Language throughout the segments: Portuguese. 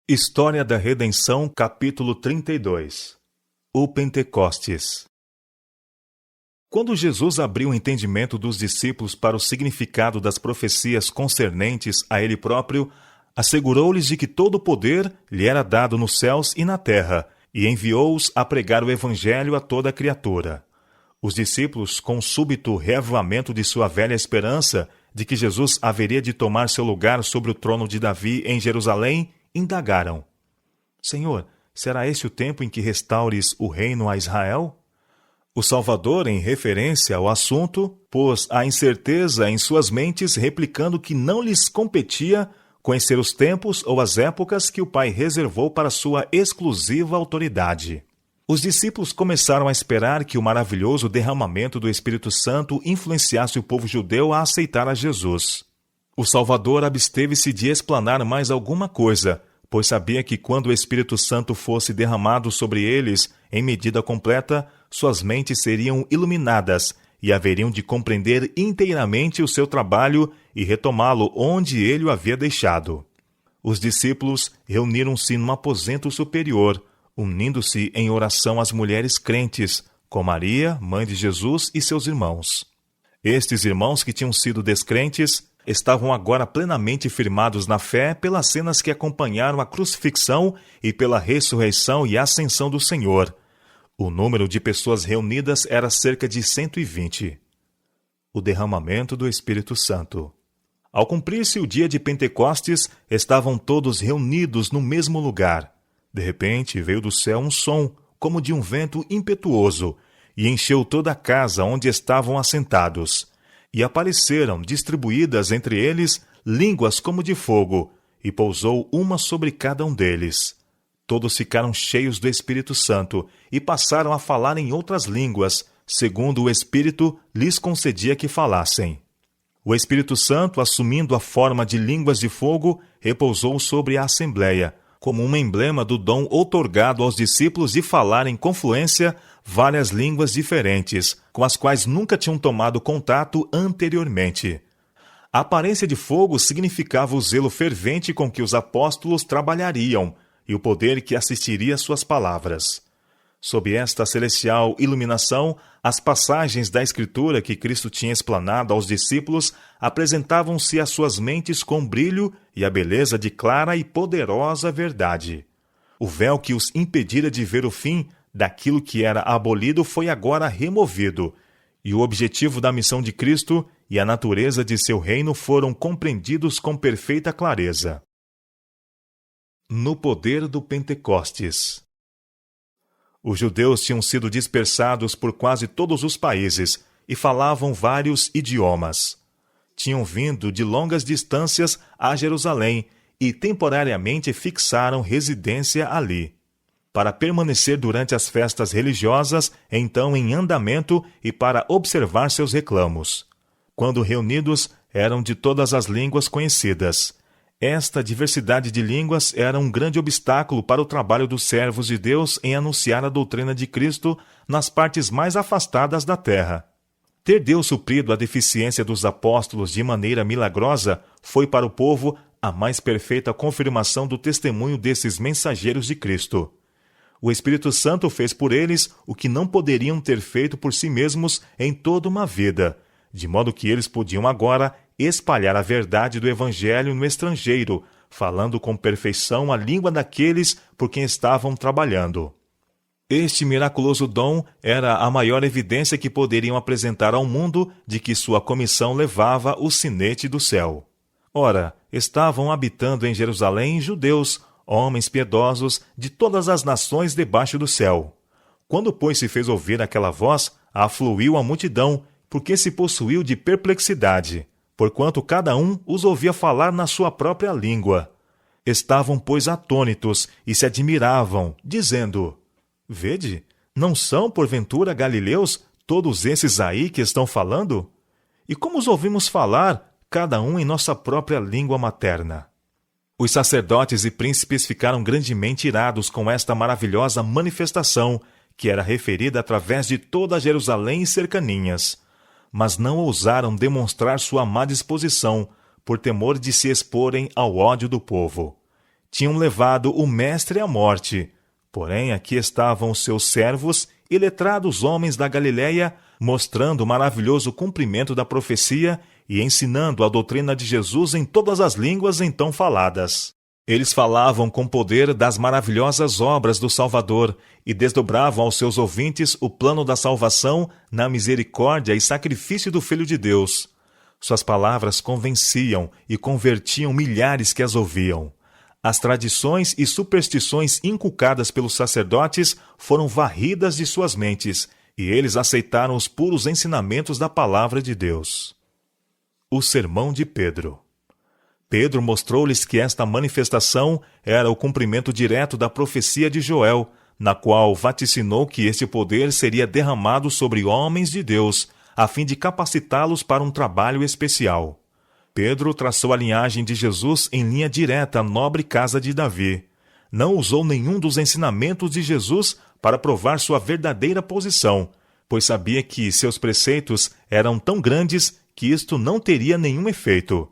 História da Redenção, capítulo 32. O Pentecostes. Quando Jesus abriu o entendimento dos discípulos para o significado das profecias concernentes a ele próprio, assegurou-lhes de que todo o poder lhe era dado nos céus e na terra, e enviou-os a pregar o evangelho a toda a criatura. Os discípulos, com o súbito reavivamento de sua velha esperança de que Jesus haveria de tomar seu lugar sobre o trono de Davi em Jerusalém, indagaram: Senhor, será esse o tempo em que restaures o reino a Israel? O Salvador, em referência ao assunto, pôs a incerteza em suas mentes, replicando que não lhes competia conhecer os tempos ou as épocas que o Pai reservou para sua exclusiva autoridade. Os discípulos começaram a esperar que o maravilhoso derramamento do Espírito Santo influenciasse o povo judeu a aceitar a Jesus. O Salvador absteve-se de explanar mais alguma coisa, pois sabia que quando o Espírito Santo fosse derramado sobre eles, em medida completa, suas mentes seriam iluminadas e haveriam de compreender inteiramente o seu trabalho e retomá-lo onde ele o havia deixado. Os discípulos reuniram-se num aposento superior, unindo-se em oração às mulheres crentes, com Maria, mãe de Jesus, e seus irmãos. Estes irmãos que tinham sido descrentes estavam agora plenamente firmados na fé pelas cenas que acompanharam a crucifixão e pela ressurreição e ascensão do Senhor. O número de pessoas reunidas era cerca de 120. O derramamento do Espírito Santo. Ao cumprir-se o dia de Pentecostes, estavam todos reunidos no mesmo lugar. De repente, veio do céu um som, como de um vento impetuoso, e encheu toda a casa onde estavam assentados. E apareceram, distribuídas entre eles, línguas como de fogo, e pousou uma sobre cada um deles. Todos ficaram cheios do Espírito Santo, e passaram a falar em outras línguas, segundo o Espírito lhes concedia que falassem. O Espírito Santo, assumindo a forma de línguas de fogo, repousou sobre a Assembleia, como um emblema do dom outorgado aos discípulos de falar em confluência várias línguas diferentes, com as quais nunca tinham tomado contato anteriormente. A aparência de fogo significava o zelo fervente com que os apóstolos trabalhariam e o poder que assistiria às suas palavras. Sob esta celestial iluminação, as passagens da Escritura que Cristo tinha explanado aos discípulos apresentavam-se às suas mentes com brilho e a beleza de clara e poderosa verdade. O véu que os impedira de ver o fim daquilo que era abolido foi agora removido, e o objetivo da missão de Cristo e a natureza de seu reino foram compreendidos com perfeita clareza. No poder do Pentecostes. Os judeus tinham sido dispersados por quase todos os países e falavam vários idiomas. Tinham vindo de longas distâncias a Jerusalém e temporariamente fixaram residência ali, para permanecer durante as festas religiosas, então em andamento, e para observar seus reclamos. Quando reunidos, eram de todas as línguas conhecidas. Esta diversidade de línguas era um grande obstáculo para o trabalho dos servos de Deus em anunciar a doutrina de Cristo nas partes mais afastadas da terra. Ter Deus suprido a deficiência dos apóstolos de maneira milagrosa foi para o povo a mais perfeita confirmação do testemunho desses mensageiros de Cristo. O Espírito Santo fez por eles o que não poderiam ter feito por si mesmos em toda uma vida, de modo que eles podiam agora espalhar a verdade do Evangelho no estrangeiro, falando com perfeição a língua daqueles por quem estavam trabalhando. Este miraculoso dom era a maior evidência que poderiam apresentar ao mundo de que sua comissão levava o sinete do céu. Ora, estavam habitando em Jerusalém judeus, homens piedosos de todas as nações debaixo do céu. Quando, pois, se fez ouvir aquela voz, afluiu a multidão, porque se possuiu de perplexidade, porquanto cada um os ouvia falar na sua própria língua. Estavam, pois, atônitos e se admiravam, dizendo: Vede, não são, porventura, galileus todos esses aí que estão falando? E como os ouvimos falar, cada um em nossa própria língua materna? Os sacerdotes e príncipes ficaram grandemente irados com esta maravilhosa manifestação, que era referida através de toda Jerusalém e cercaninhas. Mas não ousaram demonstrar sua má disposição, por temor de se exporem ao ódio do povo. tinham levado o Mestre à morte. Porém, aqui estavam os seus servos e letrados homens da Galiléia, mostrando o maravilhoso cumprimento da profecia e ensinando a doutrina de Jesus em todas as línguas então faladas. Eles falavam com poder das maravilhosas obras do Salvador e desdobravam aos seus ouvintes o plano da salvação na misericórdia e sacrifício do Filho de Deus. Suas palavras convenciam e convertiam milhares que as ouviam. As tradições e superstições inculcadas pelos sacerdotes foram varridas de suas mentes, e eles aceitaram os puros ensinamentos da palavra de Deus. O sermão de Pedro. Pedro mostrou-lhes que esta manifestação era o cumprimento direto da profecia de Joel, na qual vaticinou que esse poder seria derramado sobre homens de Deus, a fim de capacitá-los para um trabalho especial. Pedro traçou a linhagem de Jesus em linha direta à nobre casa de Davi. Não usou nenhum dos ensinamentos de Jesus para provar sua verdadeira posição, pois sabia que seus preceitos eram tão grandes que isto não teria nenhum efeito.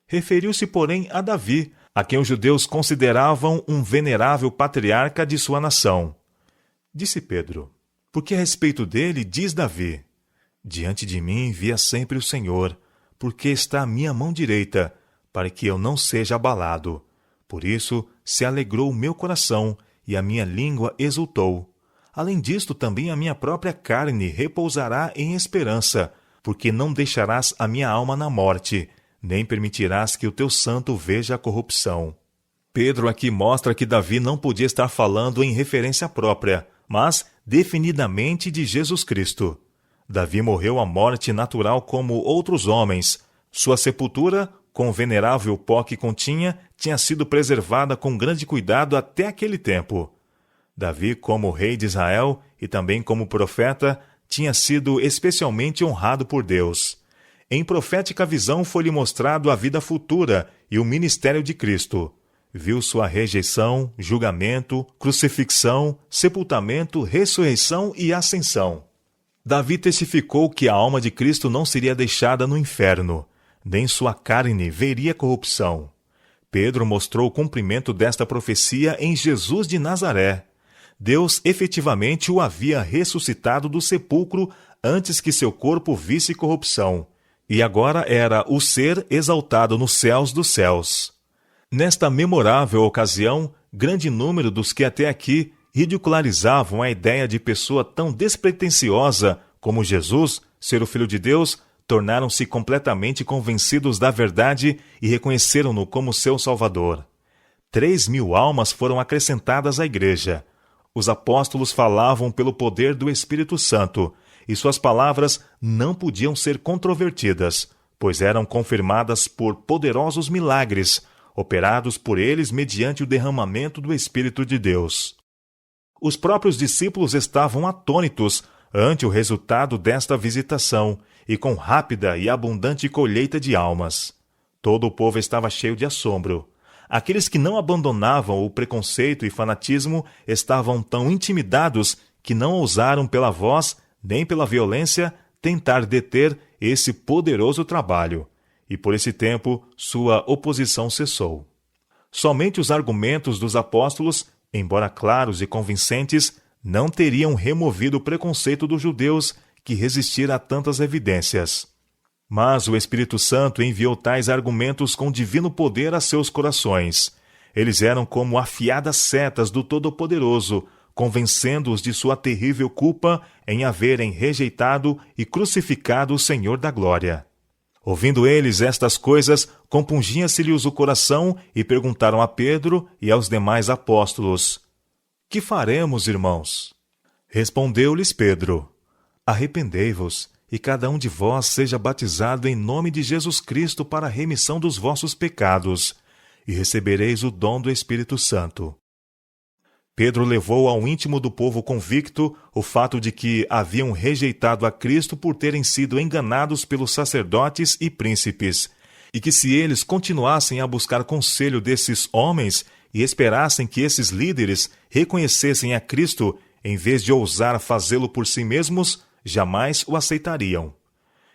Referiu-se, porém, a Davi, a quem os judeus consideravam um venerável patriarca de sua nação. Disse Pedro: porque a respeito dele diz Davi: diante de mim via sempre o Senhor, porque está à minha mão direita, para que eu não seja abalado. Por isso se alegrou o meu coração, e a minha língua exultou. Além disto, também a minha própria carne repousará em esperança, porque não deixarás a minha alma na morte, nem permitirás que o teu santo veja a corrupção. Pedro aqui mostra que Davi não podia estar falando em referência própria, mas definidamente de Jesus Cristo. Davi morreu a morte natural como outros homens. Sua sepultura, com o venerável pó que continha, tinha sido preservada com grande cuidado até aquele tempo. Davi, como rei de Israel e também como profeta, tinha sido especialmente honrado por Deus. Em profética visão foi-lhe mostrado a vida futura e o ministério de Cristo. Viu sua rejeição, julgamento, crucifixão, sepultamento, ressurreição e ascensão. Davi testificou que a alma de Cristo não seria deixada no inferno, nem sua carne veria corrupção. Pedro mostrou o cumprimento desta profecia em Jesus de Nazaré. Deus efetivamente o havia ressuscitado do sepulcro antes que seu corpo visse corrupção, e agora era o ser exaltado nos céus dos céus. Nesta memorável ocasião, grande número dos que até aqui ridicularizavam a ideia de pessoa tão despretensiosa como Jesus, ser o Filho de Deus, tornaram-se completamente convencidos da verdade e reconheceram-no como seu Salvador. 3.000 almas foram acrescentadas à igreja. Os apóstolos falavam pelo poder do Espírito Santo, e suas palavras não podiam ser controvertidas, pois eram confirmadas por poderosos milagres, operados por eles mediante o derramamento do Espírito de Deus. Os próprios discípulos estavam atônitos ante o resultado desta visitação e com rápida e abundante colheita de almas. Todo o povo estava cheio de assombro. Aqueles que não abandonavam o preconceito e fanatismo estavam tão intimidados que não ousaram pela voz nem pela violência tentar deter esse poderoso trabalho, e por esse tempo sua oposição cessou. Somente os argumentos dos apóstolos, embora claros e convincentes, não teriam removido o preconceito dos judeus que resistira a tantas evidências. Mas o Espírito Santo enviou tais argumentos com divino poder a seus corações. Eles eram como afiadas setas do Todo-Poderoso, convencendo-os de sua terrível culpa em haverem rejeitado e crucificado o Senhor da Glória. Ouvindo eles estas coisas, compungia-se-lhes o coração e perguntaram a Pedro e aos demais apóstolos: que faremos, irmãos? Respondeu-lhes Pedro: arrependei-vos, e cada um de vós seja batizado em nome de Jesus Cristo para a remissão dos vossos pecados, e recebereis o dom do Espírito Santo. Pedro levou ao íntimo do povo convicto o fato de que haviam rejeitado a Cristo por terem sido enganados pelos sacerdotes e príncipes, e que se eles continuassem a buscar conselho desses homens e esperassem que esses líderes reconhecessem a Cristo, em vez de ousar fazê-lo por si mesmos, jamais o aceitariam.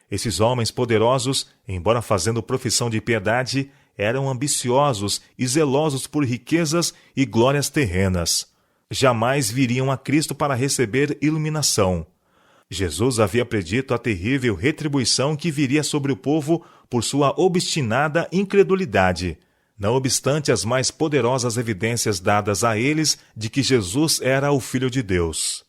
Esses homens poderosos, embora fazendo profissão de piedade, eram ambiciosos e zelosos por riquezas e glórias terrenas. Jamais viriam a Cristo para receber iluminação. Jesus havia predito a terrível retribuição que viria sobre o povo por sua obstinada incredulidade, não obstante as mais poderosas evidências dadas a eles de que Jesus era o Filho de Deus.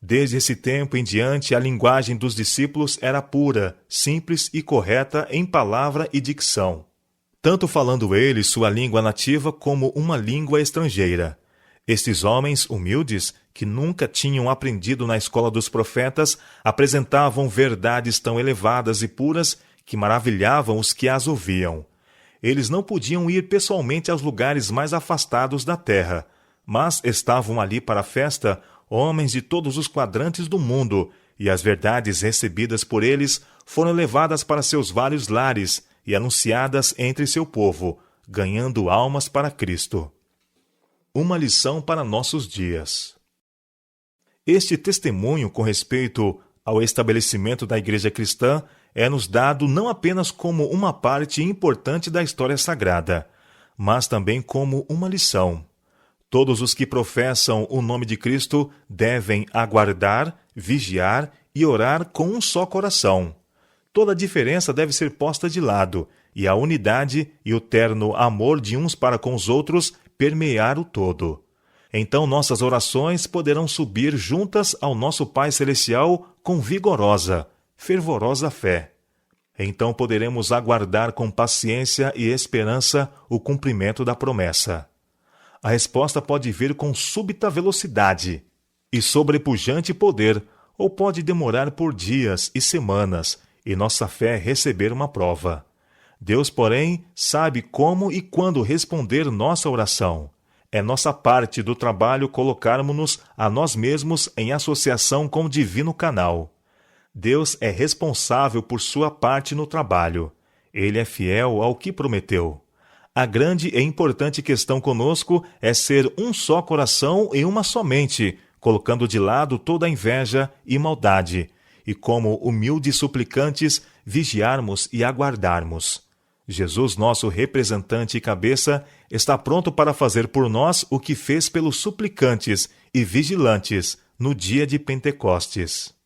Desde esse tempo em diante, a linguagem dos discípulos era pura, simples e correta em palavra e dicção, tanto falando eles sua língua nativa como uma língua estrangeira. Estes homens humildes, que nunca tinham aprendido na escola dos profetas, apresentavam verdades tão elevadas e puras que maravilhavam os que as ouviam. Eles não podiam ir pessoalmente aos lugares mais afastados da terra, mas estavam ali para a festa homens de todos os quadrantes do mundo, e as verdades recebidas por eles foram levadas para seus vários lares e anunciadas entre seu povo, ganhando almas para Cristo. Uma lição para nossos dias. Este testemunho com respeito ao estabelecimento da Igreja cristã é-nos dado não apenas como uma parte importante da história sagrada, mas também como uma lição. Todos os que professam o nome de Cristo devem aguardar, vigiar e orar com um só coração. Toda diferença deve ser posta de lado, e a unidade e o terno amor de uns para com os outros permear o todo. Então nossas orações poderão subir juntas ao nosso Pai Celestial com vigorosa, fervorosa fé. Então poderemos aguardar com paciência e esperança o cumprimento da promessa. A resposta pode vir com súbita velocidade e sobrepujante poder, ou pode demorar por dias e semanas, e nossa fé receber uma prova. Deus, porém, sabe como e quando responder nossa oração. É nossa parte do trabalho colocarmos-nos a nós mesmos em associação com o divino canal. Deus é responsável por sua parte no trabalho. Ele é fiel ao que prometeu. A grande e importante questão conosco é ser um só coração e uma só mente, colocando de lado toda a inveja e maldade, e como humildes suplicantes, vigiarmos e aguardarmos. Jesus, nosso representante e cabeça, está pronto para fazer por nós o que fez pelos suplicantes e vigilantes no dia de Pentecostes.